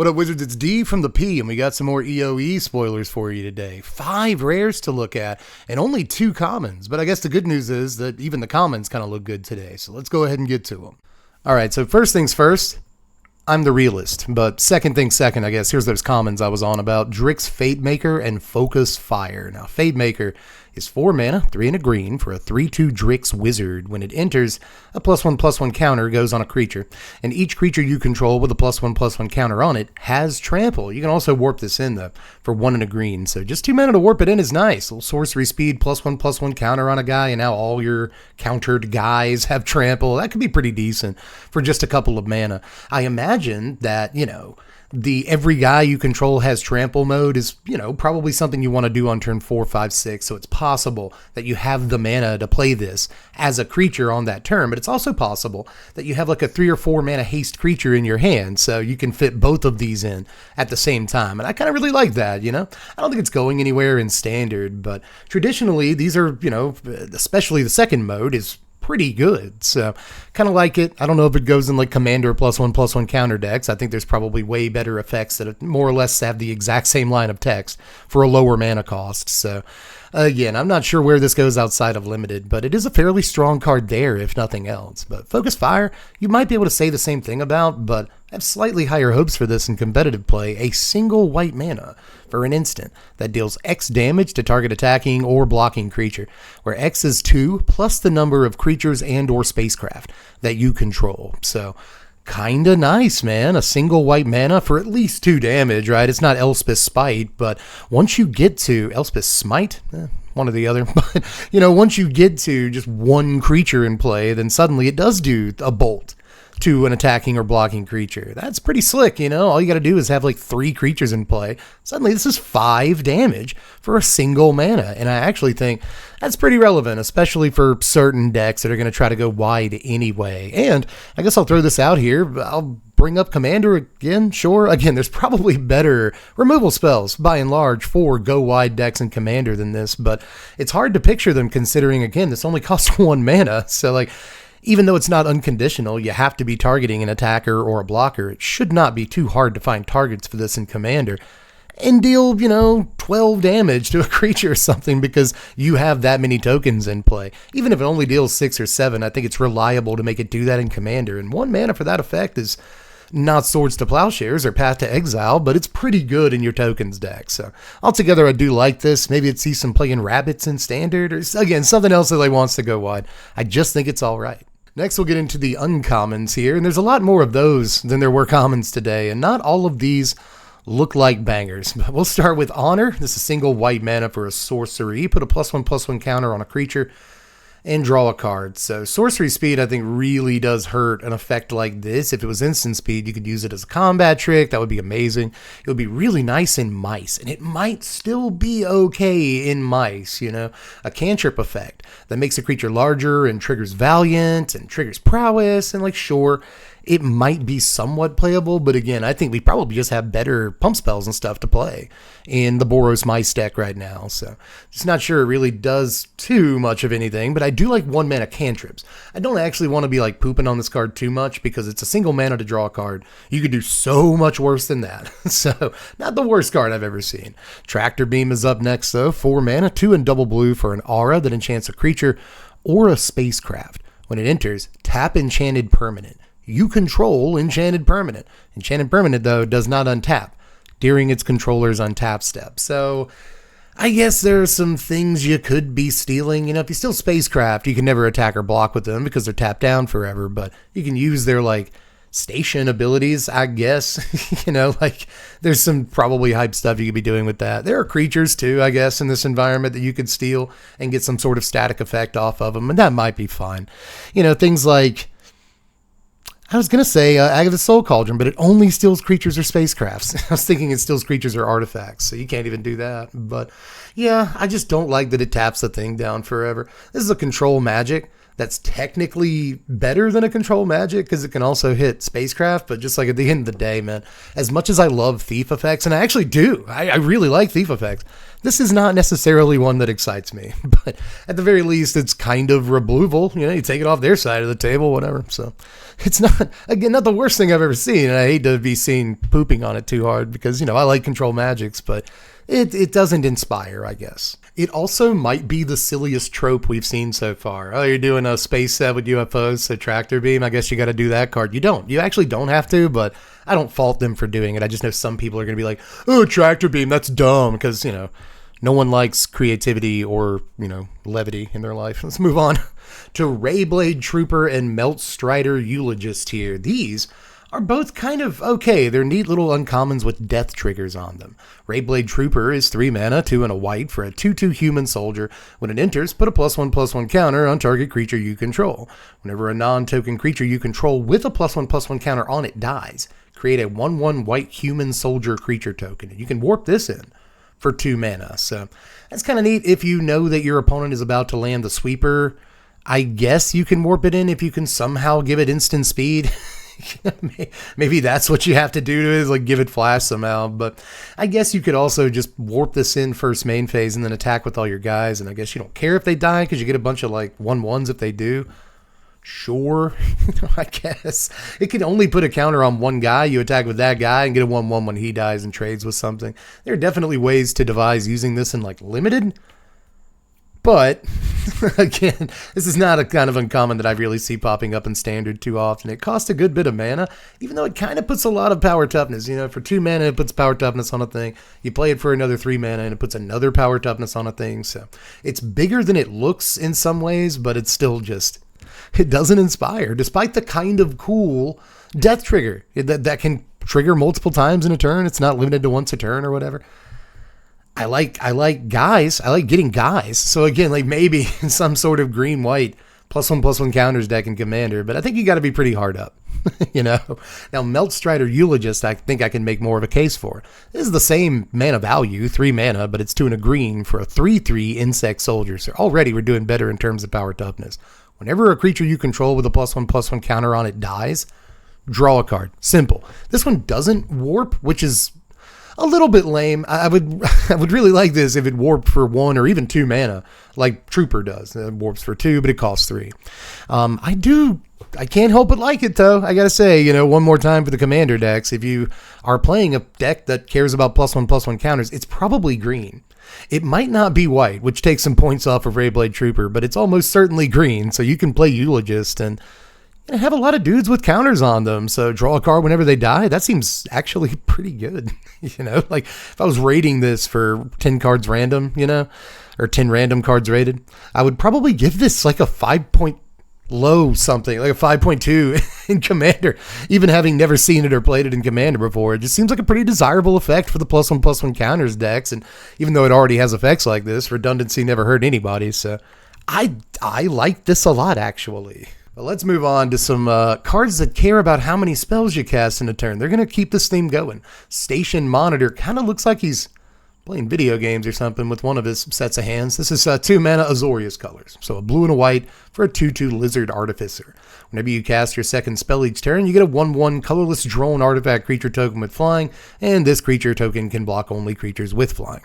What up, Wizards? It's D from the P, and we got some more EOE spoilers for you today. 5 rares to look at, and only 2 commons. But I guess the good news is that even the commons kind of look good today, so let's go ahead and get to them. Alright, so first things first, I'm the realist. But second things second, I guess, here's those commons I was on about. Drix Fatemaker and Focus Fire. Now, Fatemaker is 4 mana, 3 and a green, for a 3/2 Drix Wizard. When it enters, a +1/+1 counter goes on a creature, and each creature you control with a +1/+1 counter on it has trample. You can also warp this in, though, for 1 and a green, so just 2 mana to warp it in is nice. A little sorcery speed, +1/+1 counter on a guy, and now all your countered guys have trample. That could be pretty decent for just a couple of mana. I imagine that, the every guy you control has trample mode is, probably something you want to do on turn 4, 5, 6. So it's possible that you have the mana to play this as a creature on that turn, but it's also possible that you have like a 3 or 4 mana haste creature in your hand. So you can fit both of these in at the same time. And I kind of really like that, I don't think it's going anywhere in standard, but traditionally these are, especially the second mode is pretty good, so kind of like it. I don't know if it goes in like Commander +1/+1 counter decks. I think there's probably way better effects that more or less have the exact same line of text for a lower mana cost. So again, I'm not sure where this goes outside of limited, but it is a fairly strong card there if nothing else. But Focus Fire, you might be able to say the same thing about, but I have slightly higher hopes for this in competitive play. A single white mana for an instant that deals X damage to target attacking or blocking creature, where X is 2 plus the number of creatures and or spacecraft that you control. So kinda nice, man. A single white mana for at least 2 damage, right? It's not Elspeth Spite, but once you get to Elspeth Smite, one or the other, but once you get to just 1 creature in play, then suddenly it does do a bolt to an attacking or blocking creature. That's pretty slick, All you got to do is have like 3 creatures in play. Suddenly this is 5 damage for a single mana, and I actually think that's pretty relevant, especially for certain decks that are going to try to go wide anyway. And I guess I'll throw this out here. I'll bring up Commander again, sure. Again, there's probably better removal spells, by and large, for go-wide decks in Commander than this, but it's hard to picture them considering, again, this only costs 1 mana, so even though it's not unconditional, you have to be targeting an attacker or a blocker. It should not be too hard to find targets for this in Commander and deal, 12 damage to a creature or something because you have that many tokens in play. Even if it only deals 6 or 7, I think it's reliable to make it do that in Commander. And 1 mana for that effect is not Swords to Plowshares or Path to Exile, but it's pretty good in your tokens deck. So altogether, I do like this. Maybe it sees some playing rabbits in Standard, or again, something else that wants to go wide. I just think it's all right. Next, we'll get into the uncommons here, and there's a lot more of those than there were commons today, and not all of these look like bangers. But we'll start with Honor. This is a single white mana for a sorcery. Put a +1/+1 counter on a creature and draw a card. So sorcery speed, I think, really does hurt an effect like this. If it was instant speed, you could use it as a combat trick. That would be amazing. It would be really nice in Mice, and it might still be okay in Mice, A cantrip effect that makes a creature larger and triggers Valiant and triggers Prowess, and sure, it might be somewhat playable, but again, I think we probably just have better pump spells and stuff to play in the Boros Mice deck right now, so just not sure it really does too much of anything, but I do like 1 mana cantrips. I don't actually want to be pooping on this card too much because it's a single mana to draw a card. You could do so much worse than that, so not the worst card I've ever seen. Tractor Beam is up next though, 4 mana, 2 and double blue for an aura that enchants a creature or a spacecraft. When it enters, tap enchanted permanent. You control enchanted permanent. Enchanted permanent, though, does not untap during its controller's untap step. So I guess there are some things you could be stealing. If you steal spacecraft, you can never attack or block with them because they're tapped down forever, but you can use their station abilities, I guess. There's some probably hype stuff you could be doing with that. There are creatures too, I guess, in this environment that you could steal and get some sort of static effect off of them, and that might be fine. Things like, I was going to say Agatha's Soul Cauldron, but it only steals creatures or spacecrafts. I was thinking it steals creatures or artifacts, so you can't even do that. But yeah, I just don't like that it taps the thing down forever. This is a control magic that's technically better than a control magic because it can also hit spacecraft, but just at the end of the day, man, as much as I love thief effects, and I actually do, I really like thief effects, This is not necessarily one that excites me, but at the very least, it's kind of removal. You know, you take it off their side of the table, whatever. So it's not, again, not the worst thing I've ever seen. And I hate to be seen pooping on it too hard because, you know, I like control magics, but it doesn't inspire, I guess. It also might be the silliest trope we've seen so far. Oh, you're doing a space set with UFOs, so tractor beam. I guess you got to do that card. You don't. You actually don't have to, but I don't fault them for doing it. I just know some people are going to be like, oh, tractor beam, that's dumb, because, you know, no one likes creativity or, you know, levity in their life. Let's move on to Rayblade Trooper and Melt Strider Eulogist here. These are both kind of okay. They're neat little uncommons with death triggers on them. Rayblade Trooper is 3 mana, 2 and a white for a 2/2 human soldier. When it enters, put a +1/+1 counter on target creature you control. Whenever a non-token creature you control with a +1/+1 counter on it dies, create a 1/1 white human soldier creature token. You can warp this in for 2 mana. So that's kind of neat. If you know that your opponent is about to land the sweeper, I guess you can warp it in if you can somehow give it instant speed. Maybe that's what you have to do to it, is like give it flash somehow. But I guess you could also just warp this in first main phase and then attack with all your guys. And I guess you don't care if they die because you get a bunch of like 1/1s if they do. Sure, I guess. It can only put a counter on one guy. You attack with that guy and get a 1/1 when he dies and trades with something. There are definitely ways to devise using this in like limited. But, again, this is not a kind of uncommon that I really see popping up in standard too often. It costs a good bit of mana, even though it kind of puts a lot of power toughness. You know, for 2 mana, it puts power toughness on a thing. You play it for another 3 mana, and it puts another power toughness on a thing. So it's bigger than it looks in some ways, but it's still just, it doesn't inspire, despite the kind of cool death trigger that can trigger multiple times in a turn. It's not limited to once a turn or whatever. I like guys. I like getting guys. So again, like maybe some sort of green-white +1/+1 counters deck in Commander, but I think you got to be pretty hard up, you know. Now, Melt Strider Eulogist, I think I can make more of a case for. This is the same mana value, 3 mana, but it's 2 and a green for a 3/3 insect soldier. So already we're doing better in terms of power toughness. Whenever a creature you control with a +1/+1 counter on it dies, draw a card. Simple. This one doesn't warp, which is a little bit lame. I would really like this if it warped for 1 or even 2 mana, like Trooper does. It warps for 2, but it costs 3. I can't help but like it, though. I gotta say, you know, one more time for the Commander decks. If you are playing a deck that cares about +1/+1 counters, it's probably green. It might not be white, which takes some points off of Rayblade Trooper, but it's almost certainly green, so you can play Eulogist and have a lot of dudes with counters on them. So draw a card whenever they die. That seems actually pretty good. You know, like if I was rating this for 10 cards random, you know, or 10 random cards rated, I would probably give this like a 5 point low something, like a 5.2 in Commander, even having never seen it or played it in Commander before. It just seems like a pretty desirable effect for the +1/+1 counters decks. And even though it already has effects like this, redundancy never hurt anybody. So I like this a lot, actually. But let's move on to some cards that care about how many spells you cast in a turn. They're going to keep this theme going. Station Monitor kind of looks like he's playing video games or something with one of his sets of hands. This is 2 mana Azorius colors. So a blue and a white for a 2/2 Lizard Artificer. Whenever you cast your second spell each turn, you get a 1/1 colorless drone artifact creature token with flying, and this creature token can block only creatures with flying.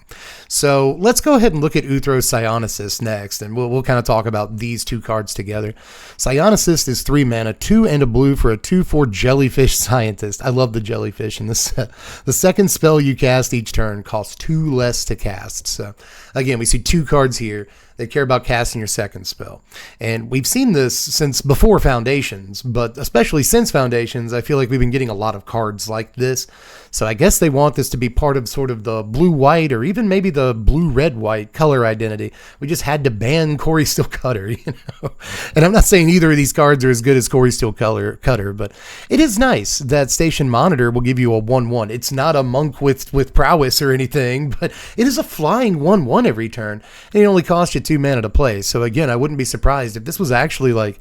So let's go ahead and look at Uthros Psionicist next, and we'll kind of talk about these 2 cards together. Psionicist is 3 mana, 2 and a blue for a 2/4 Jellyfish Scientist. I love the jellyfish in this set. The second spell you cast each turn costs 2 less to cast. So again, we see 2 cards here that care about casting your second spell. And we've seen this since before Foundations, but especially since Foundations, I feel like we've been getting a lot of cards like this. So I guess they want this to be part of sort of the blue-white or even maybe the blue-red-white color identity. We just had to ban Corey Steel Cutter, you know. And I'm not saying either of these cards are as good as Corey Steel Cutter, but it is nice that Station Monitor will give you a 1/1. It's not a monk with prowess or anything, but it is a flying 1/1 every turn, and it only costs you 2 mana to play. So again, I wouldn't be surprised if this was actually like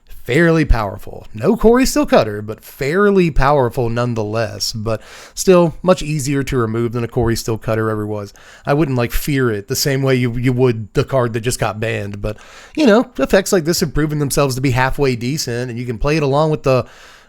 fairly powerful. No Corey Steel Cutter, but fairly powerful nonetheless. But still much easier to remove than a Corey Steel Cutter ever was. I wouldn't like fear it the same way you would the card that just got banned. But you know, effects like this have proven themselves to be halfway decent, and you can play it along with the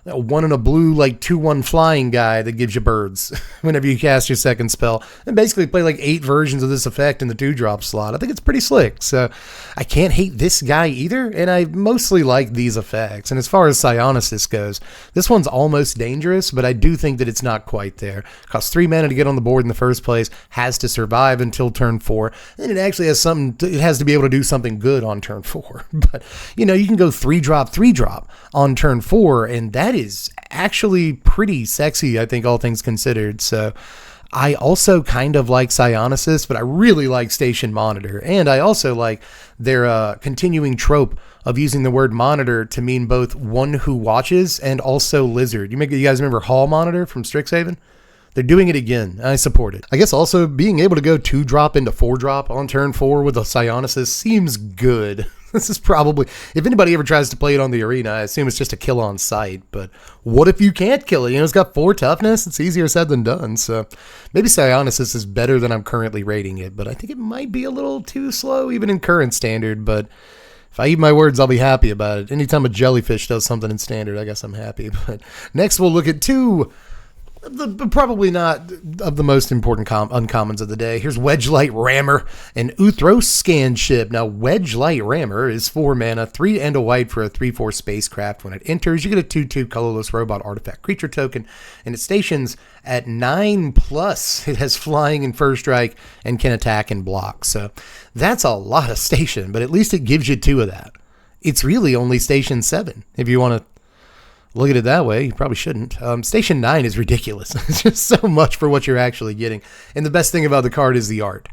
a 1 and a blue, like 2/1 flying guy that gives you birds whenever you cast your second spell, and basically play like 8 versions of this effect in the 2-drop slot. I think it's pretty slick, so I can't hate this guy either, and I mostly like these effects. And as far as Psionicist goes, this one's almost dangerous, but I do think that it's not quite there. Costs 3 mana to get on the board in the first place, has to survive until turn 4, and it actually has it has to be able to do something good on turn 4. But, you know, you can go 3-drop, 3-drop on turn 4, and that is actually pretty sexy, I think, all things considered. So I also kind of like Psionicist, but I really like Station Monitor, and I also like their continuing trope of using the word monitor to mean both one who watches and also lizard. You guys remember Hall Monitor from Strixhaven? They're doing it again. I support it. I guess also being able to go 2-drop into 4-drop on turn 4 with a Psionicist seems good. This is probably, if anybody ever tries to play it on the arena, I assume it's just a kill on sight. But what if you can't kill it? You know, it's got 4 toughness. It's easier said than done. So maybe Psionicist is better than I'm currently rating it, but I think it might be a little too slow even in current standard. But if I eat my words, I'll be happy about it. Anytime a jellyfish does something in standard, I guess I'm happy. But next we'll look at 2 probably not of the most important uncommons of the day. Here's Wedgelight Rammer and Uthros Scanship. Now, Wedgelight Rammer is 4 mana, 3 and a white for a 3/4 spacecraft. When it enters, you get a 2/2 colorless robot artifact creature token, and it stations at 9+. It has flying and first strike and can attack and block. So that's a lot of station, but at least it gives you 2 of that. It's really only station 7 if you want to look at it that way. You probably shouldn't. Station 9 is ridiculous. It's just so much for what you're actually getting. And the best thing about the card is the art.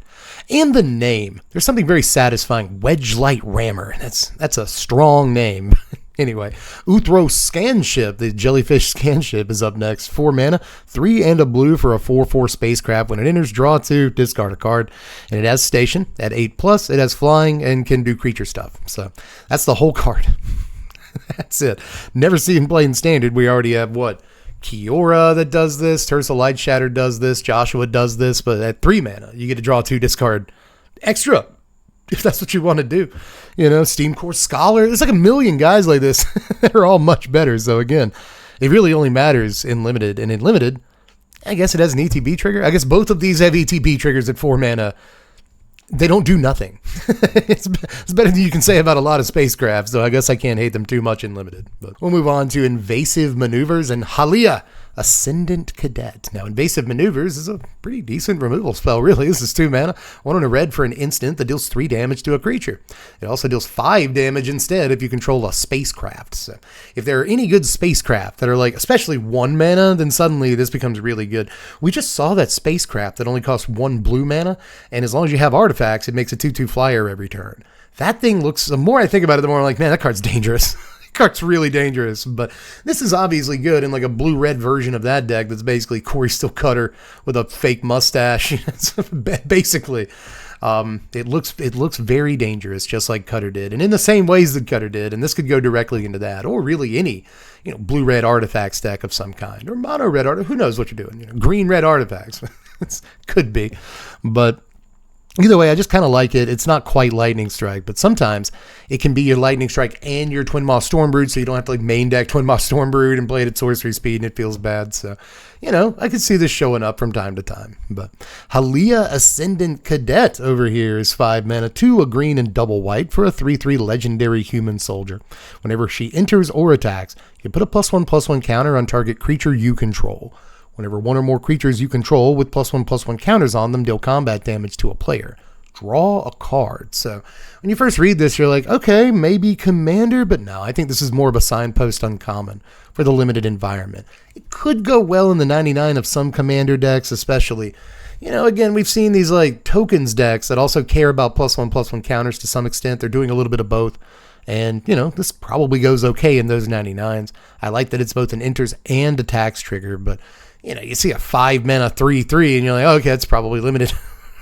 And the name. There's something very satisfying. Wedgelight Rammer. That's a strong name. Anyway, Uthros Scanship, the jellyfish Scanship, is up next. 4 mana, 3 and a blue for a 4/4 spacecraft. When it enters, draw 2, discard a card. And it has station at 8+. It has flying and can do creature stuff. So that's the whole card. That's it. Never see him play in standard. We already have Kiora that does this. Tersa Light Shatter does this. Joshua does this. But at 3 mana, you get to draw 2, discard extra, if that's what you want to do. You know, Steam Core Scholar. There's like a million guys like this. They're all much better. So again, it really only matters in limited. And in limited, I guess it has an ETB trigger. I guess both of these have ETB triggers at 4 mana. They don't do nothing. It's better than you can say about a lot of spacecraft, so I guess I can't hate them too much in limited. But we'll move on to Invasive Maneuvers and Halia, Ascendant Cadet. Now, Invasive Maneuvers is a pretty decent removal spell, really. This is 2 mana, 1 and a red for an instant that deals 3 damage to a creature. It also deals 5 damage instead if you control a spacecraft. So if there are any good spacecraft that are like, especially 1 mana, then suddenly this becomes really good. We just saw that spacecraft that only costs 1 blue mana, and as long as you have artifacts, it makes a 2/2 flyer every turn. That thing looks, the more I think about it, the more I'm like, man, that card's dangerous. Card's really dangerous, but this is obviously good in like a blue-red version of that deck that's basically Corey Stillcutter with a fake mustache. Basically, it looks very dangerous, just like Cutter did, and in the same ways that Cutter did. And this could go directly into that, or really any blue-red artifacts deck of some kind, or mono-red art. Who knows what you're doing? Green-red artifacts. Could be, but. Either way, I just kind of like it. It's not quite Lightning Strike, but sometimes it can be your Lightning Strike and your Twin Moth Stormbrood, so you don't have to like main deck Twin Moth Stormbrood and play it at sorcery speed, and it feels bad. So, I could see this showing up from time to time. But Halia Ascendant Cadet over here is 5 mana, 2 a green and double white for a 3/3 legendary human soldier. Whenever she enters or attacks, you can put a +1/+1 counter on target creature you control. Whenever 1 or more creatures you control with +1/+1 counters on them deal combat damage to a player, draw a card. So when you first read this, you're like, okay, maybe Commander, but no, I think this is more of a signpost uncommon for the limited environment. It could go well in the 99 of some Commander decks, especially. Again, we've seen these like tokens decks that also care about +1/+1 counters to some extent. They're doing a little bit of both. And, this probably goes okay in those 99s. I like that it's both an enters and attacks trigger, but you see a 5 mana 3/3 and you're like, okay, that's probably limited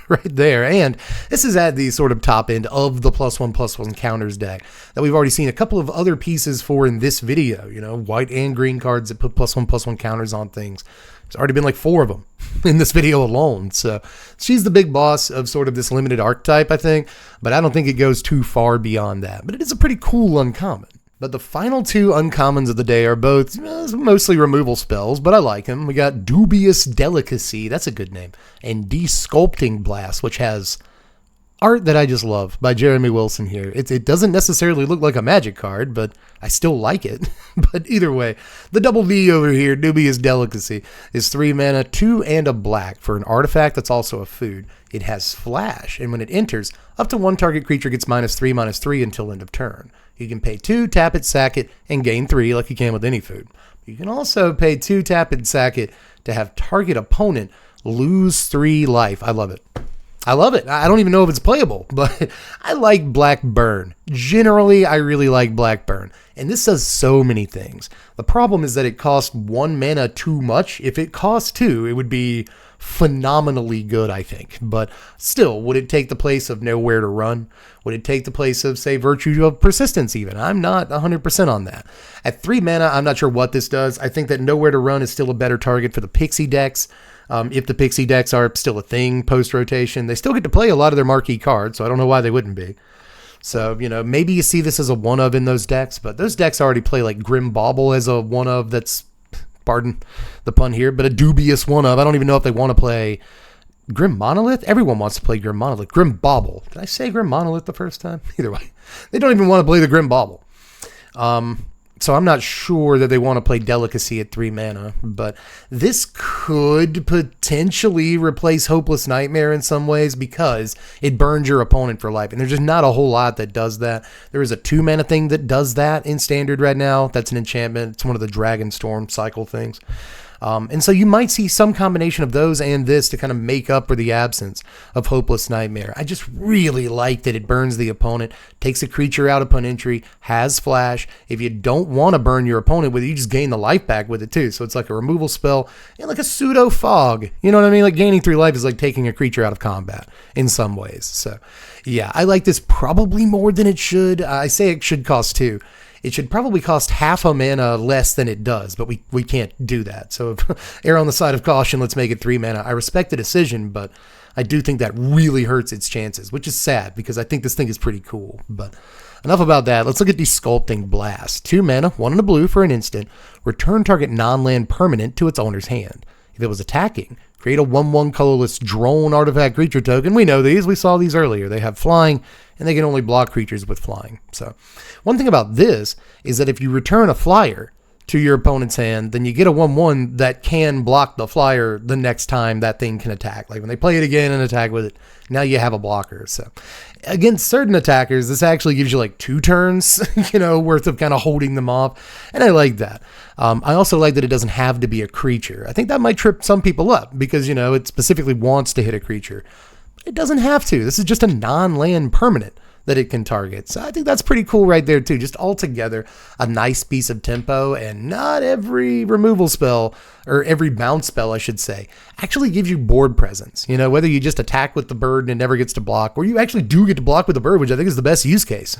right there. And this is at the sort of top end of the +1/+1 counters deck that we've already seen a couple of other pieces for in this video, white and green cards that put +1/+1 counters on things. There's already been like 4 of them in this video alone. So she's the big boss of sort of this limited archetype, I think, but I don't think it goes too far beyond that. But it is a pretty cool uncommon. But the final two uncommons of the day are both mostly removal spells, but I like them. We got Dubious Delicacy, that's a good name, and Desculpting Blast, which has art that I just love by Jeremy Wilson here. It doesn't necessarily look like a Magic card, but I still like it. But either way, the double D over here, Dubious Delicacy, is 3 mana, 2 and a black for an artifact that's also a food. It has Flash, and when it enters, up to one target creature gets -3/-3 until end of turn. You can pay 2, tap it, sack it, and gain 3 like you can with any food. You can also pay 2, tap it, sack it to have target opponent lose 3 life. I love it. I love it. I don't even know if it's playable, but I like Black Burn. Generally, I really like Black Burn. And this does so many things. The problem is that it costs 1 mana too much. If it cost 2, it would be phenomenally good, I think. But still, would it take the place of Nowhere to Run? Would it take the place of, say, Virtue of Persistence even? I'm not 100% on that. At 3 mana, I'm not sure what this does. I think that Nowhere to Run is still a better target for the Pixie decks. If the Pixie decks are still a thing post-rotation, they still get to play a lot of their marquee cards, so I don't know why they wouldn't be. So, maybe you see this as a one-of in those decks, but those decks already play like Grim Bauble as a one-of that's, pardon the pun here, but a dubious one-of. I don't even know if they want to play Grim Monolith. Everyone wants to play Grim Monolith. Grim Bauble. Did I say Grim Monolith the first time? Either way, they don't even want to play the Grim Bauble. So I'm not sure that they want to play Delicacy at 3 mana, but this could potentially replace Hopeless Nightmare in some ways because it burns your opponent for life. And there's just not a whole lot that does that. There is a 2 mana thing that does that in Standard right now. That's an enchantment. It's one of the Dragon Storm cycle things. And so you might see some combination of those and this to kind of make up for the absence of Hopeless Nightmare. I just really like that it burns the opponent, takes a creature out upon entry, has Flash. If you don't want to burn your opponent with it, you just gain the life back with it too. So it's like a removal spell and like a pseudo fog. You know what I mean? Like gaining 3 life is like taking a creature out of combat in some ways. So yeah, I like this probably more than it should. I say it should cost 2. It should probably cost half a mana less than it does, but we can't do that. So err on the side of caution, let's make it 3 mana. I respect the decision, but I do think that really hurts its chances, which is sad because I think this thing is pretty cool. But enough about that. Let's look at Desculpting Blast. 2 mana, 1 and a blue for an instant. Return target non-land permanent to its owner's hand. If it was attacking, create a 1/1 colorless drone artifact creature token. We know these. We saw these earlier. They have flying, and they can only block creatures with flying. So one thing about this is that if you return a flyer to your opponent's hand, then you get a 1/1 that can block the flyer the next time that thing can attack. Like when they play it again and attack with it, now you have a blocker. So against certain attackers, this actually gives you like 2 turns, worth of kind of holding them off. And I like that. I also like that it doesn't have to be a creature. I think that might trip some people up because, it specifically wants to hit a creature. But it doesn't have to. This is just a non-land permanent that it can target. So I think that's pretty cool right there too. Just altogether a nice piece of tempo, and not every removal spell, or every bounce spell I should say, actually gives you board presence. Whether you just attack with the bird and it never gets to block, or you actually do get to block with the bird, which I think is the best use case.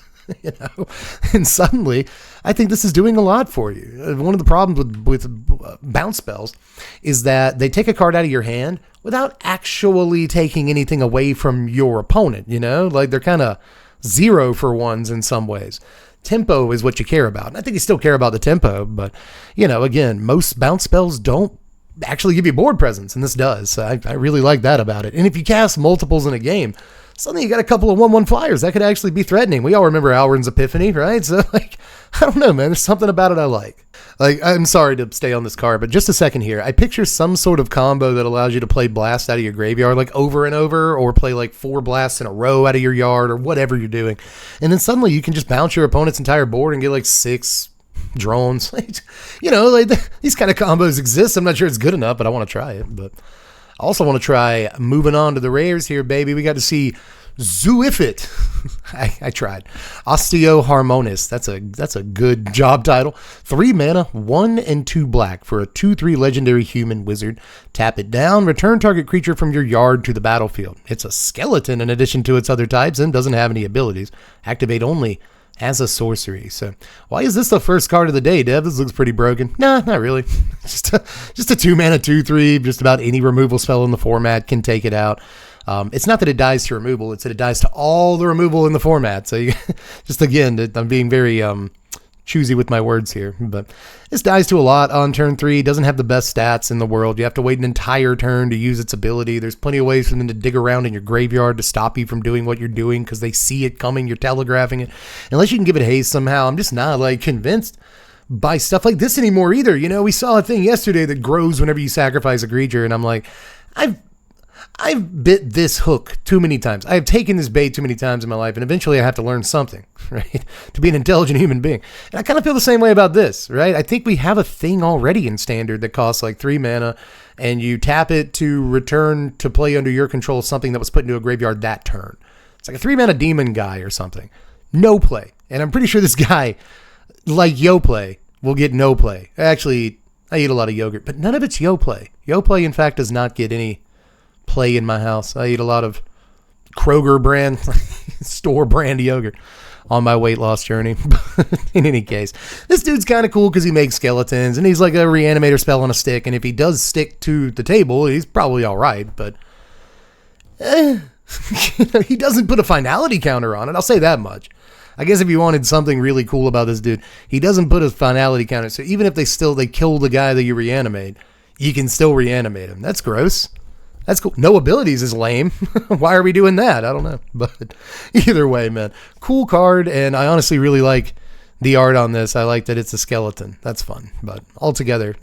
And suddenly I think this is doing a lot for you. One of the problems with bounce spells is that they take a card out of your hand without actually taking anything away from your opponent. Like they're kind of 0 for ones in some ways. Tempo is what you care about. And I think you still care about the tempo, but again, most bounce spells don't actually give you board presence, and this does. So I really like that about it. And if you cast multiples in a game, suddenly you got a couple of 1/1 flyers that could actually be threatening. We all remember Alrund's Epiphany, right? So I don't know, man. There's something about it I like. I'm sorry to stay on this card, but just a second here. I picture some sort of combo that allows you to play blasts out of your graveyard like over and over, or play like 4 blasts in a row out of your yard, or whatever you're doing. And then suddenly you can just bounce your opponent's entire board and get like 6 drones. These kind of combos exist. I'm not sure it's good enough, but I want to try it. But I also want to try moving on to the rares here, baby. We got to see Zooifit. I tried. Osteo Harmonis. That's a good job title. 3 mana, 1 and 2 black for a 2/3 legendary human wizard. Tap it down. Return target creature from your yard to the battlefield. It's a skeleton in addition to its other types and doesn't have any abilities. Activate only as a sorcery. So why is this the first card of the day, Dev? This looks pretty broken. Nah, not really. Just a 2 mana 2/3. Just about any removal spell in the format can take it out. It's not that it dies to removal, it's that it dies to all the removal in the format. So just again, I'm being very choosy with my words here, but this dies to a lot on turn 3. Doesn't have the best stats in the world. You have to wait an entire turn to use its ability. There's plenty of ways for them to dig around in your graveyard to stop you from doing what you're doing because they see it coming. You're telegraphing it. Unless you can give it haste somehow, I'm just not like convinced by stuff like this anymore either. You know, we saw a thing yesterday that grows whenever you sacrifice a creature, and I'm like, I've bit this hook too many times. I have taken this bait too many times in my life, and eventually I have to learn something, right? To be an intelligent human being. And I kind of feel the same way about this, right? I think we have a thing already in Standard that costs like 3 mana, and you tap it to return to play under your control something that was put into a graveyard that turn. It's like a 3 mana demon guy or something. No play. And I'm pretty sure this guy, like Yo Play, will get no play. Actually, I eat a lot of yogurt, but none of it's Yo Play. Yo Play, in fact, does not get any play in my house. I eat a lot of Kroger brand, store brand yogurt on my weight loss journey. In any case, this dude's kind of cool because he makes skeletons and he's like a reanimator spell on a stick. And if he does stick to the table, he's probably all right, but he doesn't put a finality counter on it. I'll say that much. I guess if you wanted something really cool about this dude, he doesn't put a finality counter. So even if they kill the guy that you reanimate, you can still reanimate him. That's gross. That's cool. No abilities is lame. Why are we doing that? I don't know. But either way, man, cool card. And I honestly really like the art on this. I like that it's a skeleton. That's fun. But altogether,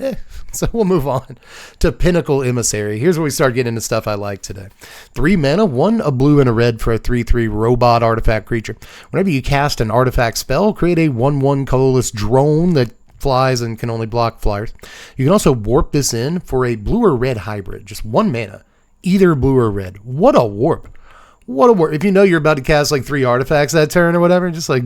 So we'll move on to Pinnacle Emissary. Here's where we start getting into stuff I like today. 3 mana, 1 a blue and a red for a 3/3 robot artifact creature. Whenever you cast an artifact spell, create a 1/1 colorless drone that flies and can only block flyers. You can also warp this in for a blue or red hybrid. Just 1 mana. Either blue or red. What a warp. What a warp. If you know you're about to cast like 3 artifacts that turn or whatever, just like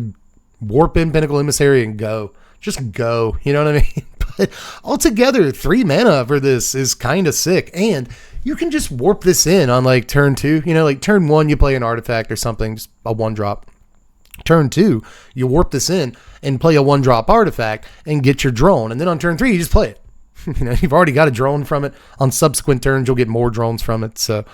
warp in Pinnacle Emissary and go. Just go. You know what I mean? But altogether, 3 mana for this is kind of sick. And you can just warp this in on like turn 2. You know, like turn 1, you play an artifact or something, just a 1-drop. Turn 2, you warp this in and play a 1-drop artifact and get your drone. And then on turn 3, you just play it. You know, you've already got a drone from it. On subsequent turns, you'll get more drones from it. So,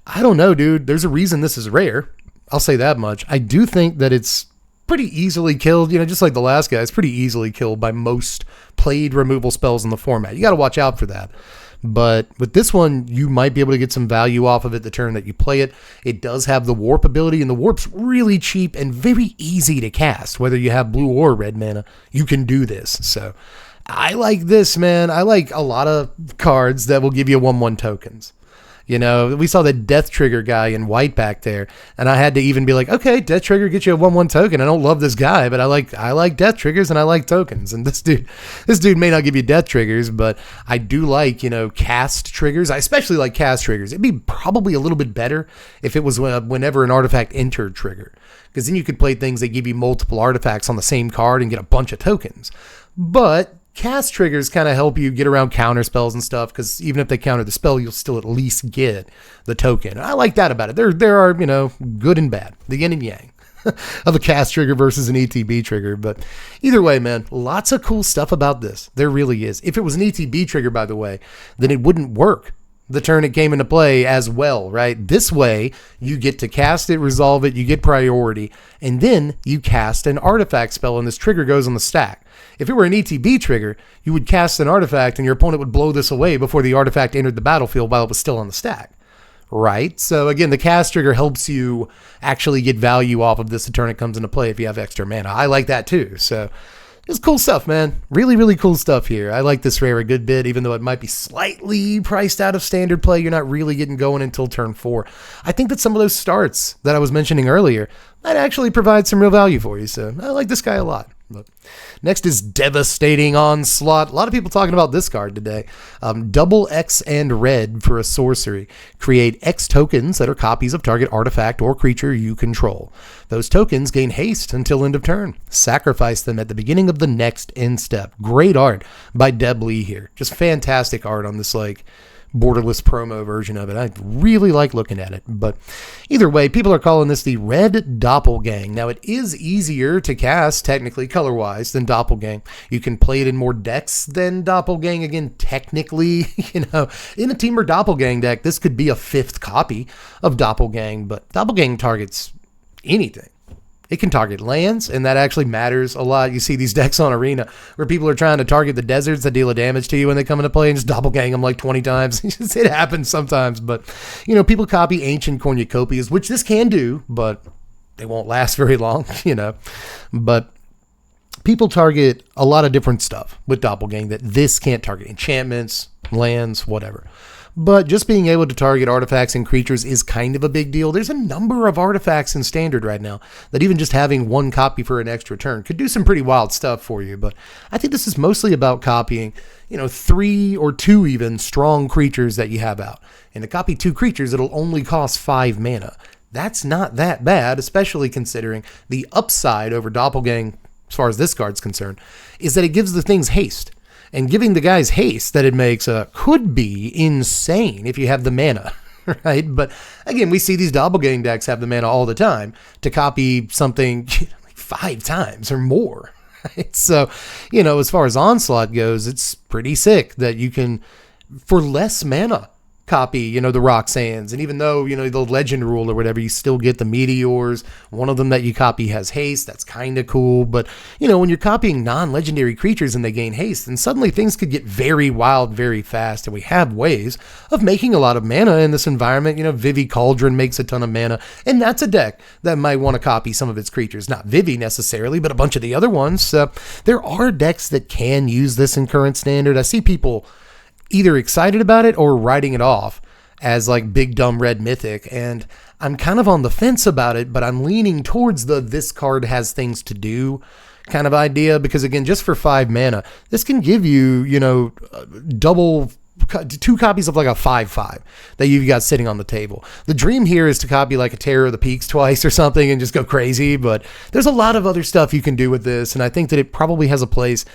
I don't know, dude. There's a reason this is rare. I'll say that much. I do think that it's pretty easily killed. You know, just like the last guy, it's pretty easily killed by most played removal spells in the format. You got to watch out for that. But with this one, you might be able to get some value off of it the turn that you play it. It does have the warp ability, and the warp's really cheap and very easy to cast. Whether you have blue or red mana, you can do this. So I like this, man. I like a lot of cards that will give you 1/1 tokens. You know, we saw that Death Trigger guy in white back there, and I had to even be like, okay, Death Trigger gets you a 1/1 token. I don't love this guy, but I like Death Triggers and I like tokens. And this dude may not give you Death Triggers, but I do like, you know, cast triggers. I especially like cast triggers. It'd be probably a little bit better if it was whenever an artifact entered trigger, because then you could play things that give you multiple artifacts on the same card and get a bunch of tokens. But cast triggers kind of help you get around counter spells and stuff, because even if they counter the spell, you'll still at least get the token. I like that about it. There are, you know, good and bad, the yin and yang of a cast trigger versus an ETB trigger. But either way, man, lots of cool stuff about this. There really is. If it was an ETB trigger, by the way, then it wouldn't work the turn it came into play as well, right? This way, you get to cast it, resolve it, you get priority, and then you cast an artifact spell, and this trigger goes on the stack. If it were an ETB trigger, you would cast an artifact, and your opponent would blow this away before the artifact entered the battlefield while it was still on the stack, right? So again, the cast trigger helps you actually get value off of this the turn it comes into play if you have extra mana. I like that too, so it's cool stuff, man. Really, really cool stuff here. I like this rare a good bit, even though it might be slightly priced out of standard play. You're not really getting going until turn 4. I think that some of those starts that I was mentioning earlier might actually provide some real value for you. So I like this guy a lot. But next is Devastating Onslaught. A lot of people talking about this card today. Double X and red for a sorcery. Create X tokens that are copies of target artifact or creature you control. Those tokens gain haste until end of turn. Sacrifice them at the beginning of the next end step. Great art by Deb Lee here. Just fantastic art on this, like, borderless promo version of it. I really like looking at it. But either way, people are calling this the Red Doppelgang. Now, it is easier to cast, technically, color-wise, than Doppelgang. You can play it in more decks than Doppelgang. Again, technically, you know, in a Teamer Doppelgang deck, this could be a 5th copy of Doppelgang, but Doppelgang targets anything. It can target lands, and that actually matters a lot. You see these decks on Arena where people are trying to target the deserts that deal a damage to you when they come into play and just doppelgang them like 20 times. It happens sometimes, but, you know, people copy Ancient Cornucopias, which this can do, but they won't last very long, you know. But people target a lot of different stuff with doppelgang that this can't target. Enchantments, lands, whatever. But just being able to target artifacts and creatures is kind of a big deal. There's a number of artifacts in Standard right now that even just having one copy for an extra turn could do some pretty wild stuff for you. But I think this is mostly about copying, you know, 3 or 2 even strong creatures that you have out. And to copy 2 creatures, it'll only cost 5 mana. That's not that bad, especially considering the upside over doppelgang, as far as this card's concerned, is that it gives the things haste. And giving the guys haste that it makes could be insane if you have the mana, right? But again, we see these doppelgang decks have the mana all the time to copy something like 5 times or more, right? So, you know, as far as Onslaught goes, it's pretty sick that you can, for less mana, copy, you know, the Roxannes. And even though, you know, the legend rule or whatever, you still get the meteors. One of them that you copy has haste. That's kind of cool. But, you know, when you're copying non-legendary creatures and they gain haste, then suddenly things could get very wild very fast. And we have ways of making a lot of mana in this environment. You know, Vivi Cauldron makes a ton of mana. And that's a deck that might want to copy some of its creatures. Not Vivi necessarily, but a bunch of the other ones. So there are decks that can use this in current Standard. I see people either excited about it or writing it off as like big dumb red mythic, and I'm kind of on the fence about it, but I'm leaning towards the this card has things to do kind of idea, because again, just for 5 mana, this can give you, you know, double 2 copies of like a 5/5 that you've got sitting on the table. The dream here is to copy like a Terror of the Peaks twice or something and just go crazy, but there's a lot of other stuff you can do with this, and I think that it probably has a place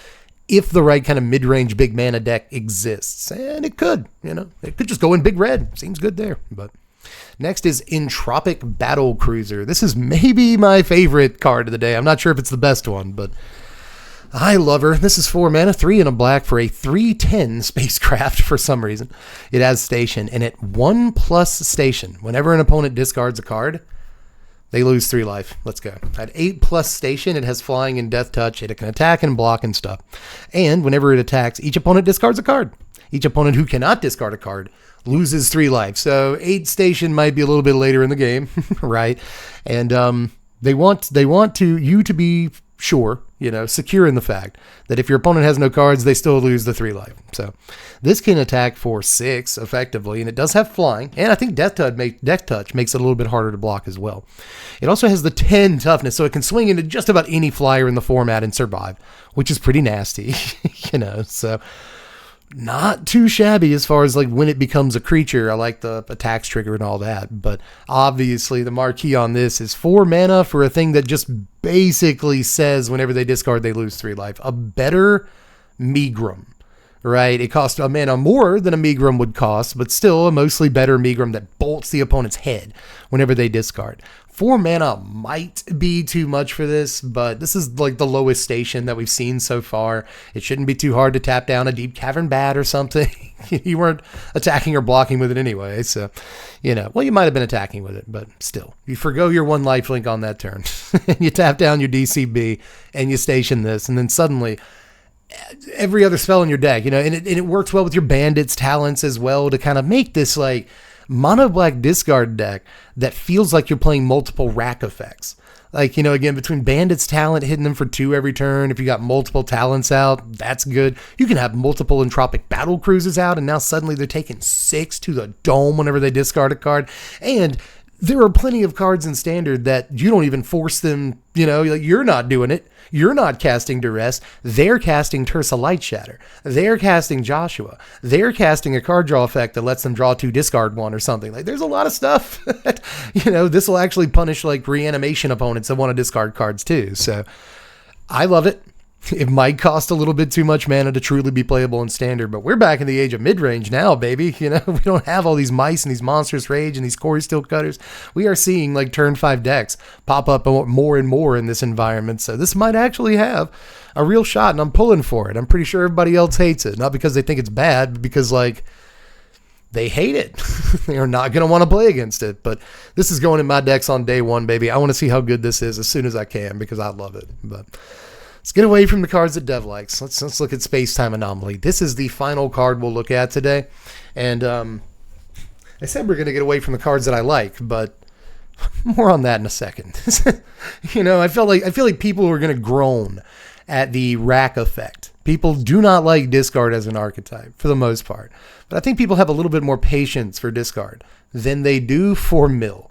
if the right kind of mid-range big mana deck exists. And it could, you know, it could just go in big red. Seems good there. But next is Entropic Battlecruiser. This is maybe my favorite card of the day. I'm not sure if it's the best one, but I love her. This is 4 mana, 3 and a black for a 3/10 Spacecraft for some reason. It has station, and at 1+ station, whenever an opponent discards a card, they lose 3 life. Let's go. At 8+ station, it has flying and death touch. It can attack and block and stuff. And whenever it attacks, each opponent discards a card. Each opponent who cannot discard a card loses 3 life. So 8 station might be a little bit later in the game, right? And they want you to be sure, you know, secure in the fact that if your opponent has no cards, they still lose the 3 life. So this can attack for 6 effectively, and it does have flying, and I think death touch makes it a little bit harder to block as well. It also has the 10 toughness, so it can swing into just about any flyer in the format and survive, which is pretty nasty, you know. So not too shabby as far as like when it becomes a creature. I like the attacks trigger and all that, but obviously the marquee on this is 4 mana for a thing that just basically says whenever they discard, they lose 3 life. A Better Mtg, right? It costs a mana more than a Mtg would cost, but still a mostly better Mtg that bolts the opponent's head whenever they discard. 4 mana might be too much for this, but this is like the lowest station that we've seen so far. It shouldn't be too hard to tap down a Deep Cavern Bat or something. You weren't attacking or blocking with it anyway, so, you know, well, you might have been attacking with it, but still, you forgo your 1 lifelink on that turn, and you tap down your DCB, and you station this, and then suddenly every other spell in your deck, you know, and it works well with your Bandit's talents as well to kind of make this like mono black discard deck that feels like you're playing multiple rack effects. Like, you know, again, between Bandit's talent, hitting them for 2 every turn, if you got multiple talents out, that's good. You can have multiple Entropic Battlecruisers out, and now suddenly they're taking 6 to the dome whenever they discard a card. And there are plenty of cards in Standard that you don't even force them, you know, like you're not doing it. You're not casting Duress. They're casting Tersa Light Shatter. They're casting Joshua. They're casting a card draw effect that lets them draw 2, discard 1 or something. Like, there's a lot of stuff. You know, this will actually punish like reanimation opponents that want to discard cards too. So I love it. It might cost a little bit too much mana to truly be playable in Standard, but we're back in the age of mid-range now, baby. You know, we don't have all these mice and these monstrous rage and these Corey Steel Cutters. We are seeing like turn 5 decks pop up more and more in this environment. So this might actually have a real shot, and I'm pulling for it. I'm pretty sure everybody else hates it, not because they think it's bad, but because like they hate it. They are not going to want to play against it. But this is going in my decks on day one, baby. I want to see how good this is as soon as I can because I love it. But let's get away from the cards that Dev likes. Let's look at Space-Time Anomaly. This is the final card we'll look at today. And I said we're going to get away from the cards that I like, but more on that in a second. I feel like people are going to groan at the rack effect. People do not like discard as an archetype for the most part. But I think people have a little bit more patience for discard than they do for mill.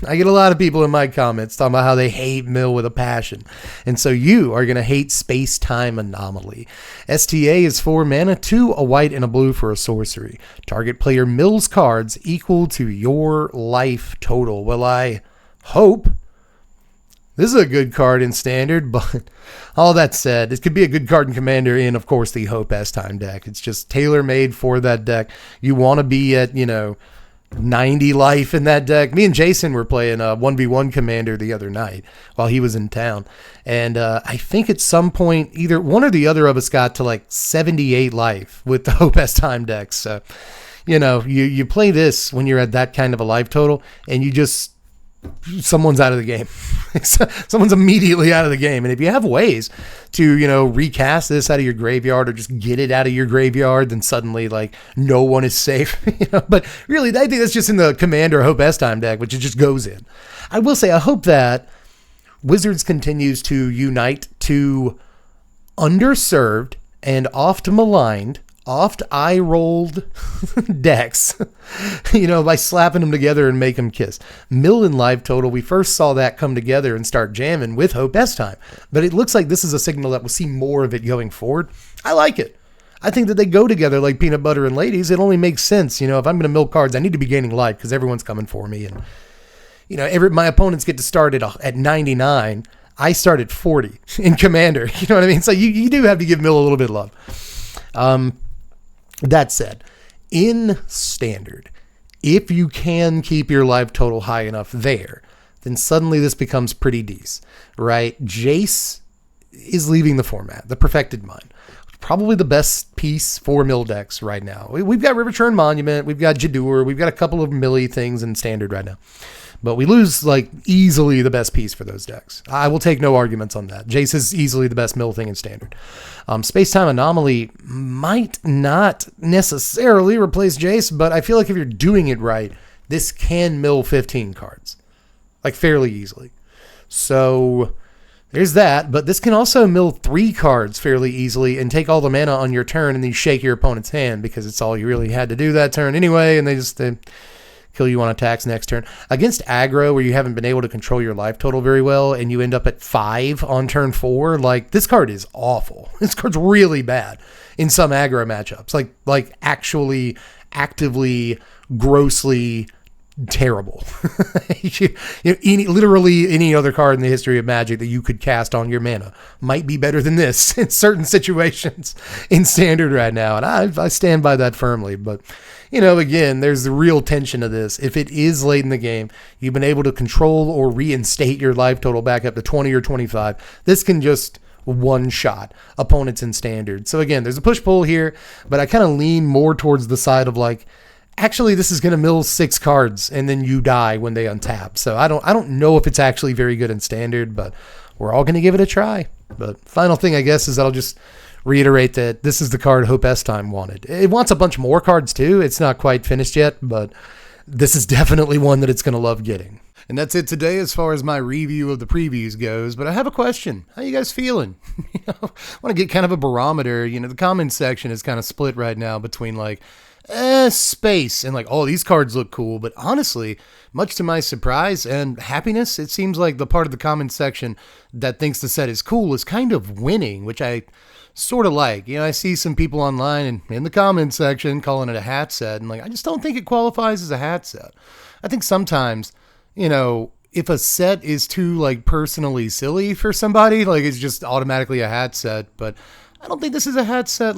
I get a lot of people in my comments talking about how they hate mill with a passion. And so you are going to hate Space-Time Anomaly. STA is 4 mana, 2 a white and a blue for a sorcery. Target player mills cards equal to your life total. Well, I hope this is a good card in Standard, but all that said, it could be a good card in Commander in, of course, the Hope S-Time deck. It's just tailor-made for that deck. You want to be at, 90 life in that deck. Me and Jason were playing a 1v1 Commander the other night while he was in town. And I think at some point, either one or the other of us got to like 78 life with the Hope S-Time deck. So, you play this when you're at that kind of a life total and someone's out of the game. Someone's immediately out of the game. And if you have ways to, recast this out of your graveyard or just get it out of your graveyard, then suddenly like no one is safe. But really, I think that's just in the Commander Hope S-Time deck, which it just goes in. I will say, I hope that Wizards continues to unite to underserved and oft maligned, oft eye-rolled decks, by slapping them together and make them kiss. Mill and live total, we first saw that come together and start jamming with Hope S-Time. But it looks like this is a signal that we'll see more of it going forward. I like it. I think that they go together like peanut butter and ladies. It only makes sense. If I'm going to mill cards, I need to be gaining life because everyone's coming for me. And, my opponents get to start at 99. I start at 40 in Commander. You know what I mean? So you do have to give Mill a little bit of love. That said, in Standard, if you can keep your life total high enough there, then suddenly this becomes pretty decent, right? Jace is leaving the format, the Perfected Mind. Probably the best piece for mill decks right now. We've got Riverturn Monument, we've got Jadur, we've got a couple of millie things in Standard right now. But we lose easily the best piece for those decks. I will take no arguments on that. Jace is easily the best mill thing in Standard. Space-Time Anomaly might not necessarily replace Jace, but I feel like if you're doing it right, this can mill 15 cards. Fairly easily. So there's that, but this can also mill 3 cards fairly easily and take all the mana on your turn and then shake your opponent's hand because it's all you really had to do that turn anyway, and they kill you on attacks next turn. Against aggro, where you haven't been able to control your life total very well, and you end up at 5 on turn 4, this card is awful. This card's really bad in some aggro matchups. Actually, actively, grossly terrible. Literally any other card in the history of Magic that you could cast on your mana might be better than this in certain situations in Standard right now, and I stand by that firmly, but again, there's the real tension of this. If it is late in the game, you've been able to control or reinstate your life total back up to 20 or 25. This can just one-shot opponents in Standard. So again, there's a push-pull here, but I kind of lean more towards the side of actually this is going to mill 6 cards and then you die when they untap. So I don't know if it's actually very good in Standard, but we're all going to give it a try. But final thing, I guess, is that I'll just reiterate that this is the card Hope S-Time wanted. It wants a bunch more cards too. It's not quite finished yet, but this is definitely one that it's going to love getting. And that's it today as far as my review of the previews goes, but I have a question. How you guys feeling? I want to get kind of a barometer. The comment section is kind of split right now between space and oh, these cards look cool, but honestly, much to my surprise and happiness, it seems like the part of the comment section that thinks the set is cool is kind of winning, which I sort of like. I see some people online and in the comment section calling it a hat set, and I just don't think it qualifies as a hat set. I think sometimes, if a set is too personally silly for somebody, it's just automatically a hat set, but I don't think this is a hat set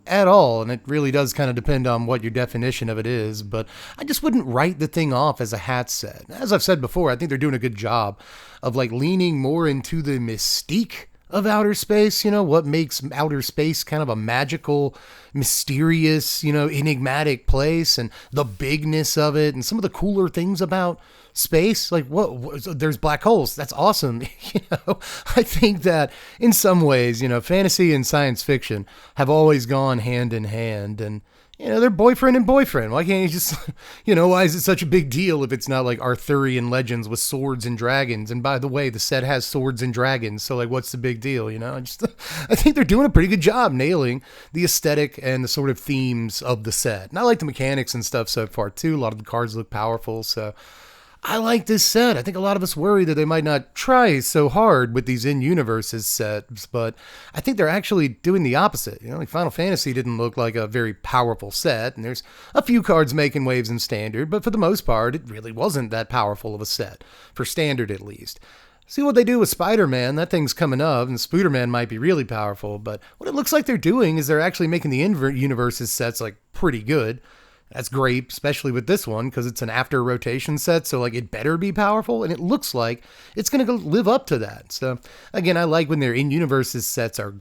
at all, and it really does kind of depend on what your definition of it is, but I just wouldn't write the thing off as a hat set. As I've said before, I think they're doing a good job of leaning more into the mystique of outer space, what makes outer space kind of a magical, mysterious, enigmatic place, and the bigness of it and some of the cooler things about space. Like there's black holes. That's awesome. I think that in some ways, fantasy and science fiction have always gone hand in hand, and they're boyfriend and boyfriend. Why can't you just, why is it such a big deal if it's not like Arthurian legends with swords and dragons? And by the way, the set has swords and dragons, so like, what's the big deal? I think they're doing a pretty good job nailing the aesthetic and the sort of themes of the set. And I like the mechanics and stuff so far too. A lot of the cards look powerful, so I like this set. I think a lot of us worry that they might not try so hard with these in-universes sets, but I think they're actually doing the opposite. Like Final Fantasy didn't look like a very powerful set, and there's a few cards making waves in Standard, but for the most part, it really wasn't that powerful of a set, for Standard at least. See what they do with Spider-Man. That thing's coming up, and Spooderman might be really powerful, but what it looks like they're doing is they're actually making the in-universes sets like pretty good. That's great, especially with this one, because it's an after rotation set, so like it better be powerful, and it looks like it's going to live up to that. So again, I like when their in-universes sets are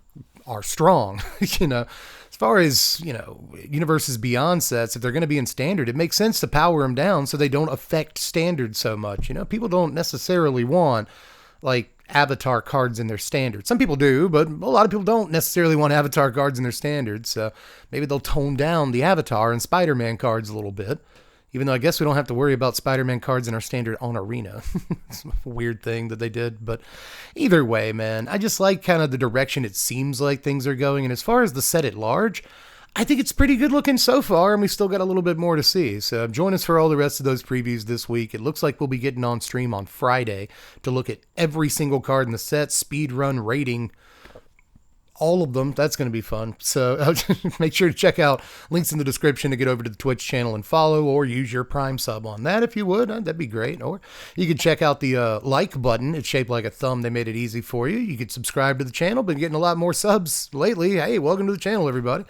strong. As far as, universes beyond sets, if they're going to be in Standard, it makes sense to power them down so they don't affect Standard so much. People don't necessarily want like Avatar cards in their Standard. Some people do, but a lot of people don't necessarily want Avatar cards in their Standard, so maybe they'll tone down the Avatar and Spider-Man cards a little bit, even though I guess we don't have to worry about Spider-Man cards in our Standard on Arena. It's a weird thing that they did, but either way, man, I just like kind of the direction it seems like things are going, and as far as the set at large, I think it's pretty good looking so far, and we still got a little bit more to see. So join us for all the rest of those previews this week. It looks like we'll be getting on stream on Friday to look at every single card in the set, speed run rating, all of them. That's going to be fun. So make sure to check out links in the description to get over to the Twitch channel and follow, or use your Prime sub on that if you would. That'd be great. Or you could check out the like button. It's shaped like a thumb. They made it easy for you. You could subscribe to the channel. Been getting a lot more subs lately. Hey, welcome to the channel, everybody.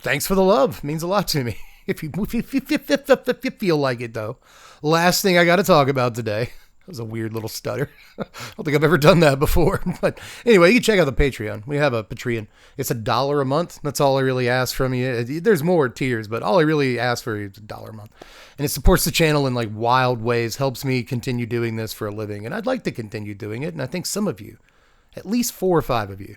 Thanks for the love. It means a lot to me. If you feel like it, though. Last thing I got to talk about today. That was a weird little stutter. I don't think I've ever done that before. But anyway, you can check out the Patreon. We have a Patreon. It's $1 a month. That's all I really ask from you. There's more tiers, but all I really ask for you is $1 a month. And it supports the channel in like wild ways, helps me continue doing this for a living. And I'd like to continue doing it. And I think some of you, at least 4 or 5 of you,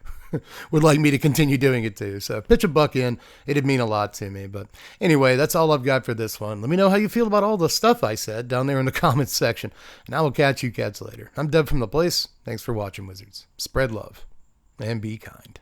would like me to continue doing it too. So pitch a buck in. It'd mean a lot to me. But anyway, that's all I've got for this one. Let me know how you feel about all the stuff I said down there in the comments section. And I will catch you cats later. I'm Deb from The Place. Thanks for watching, Wizards. Spread love and be kind.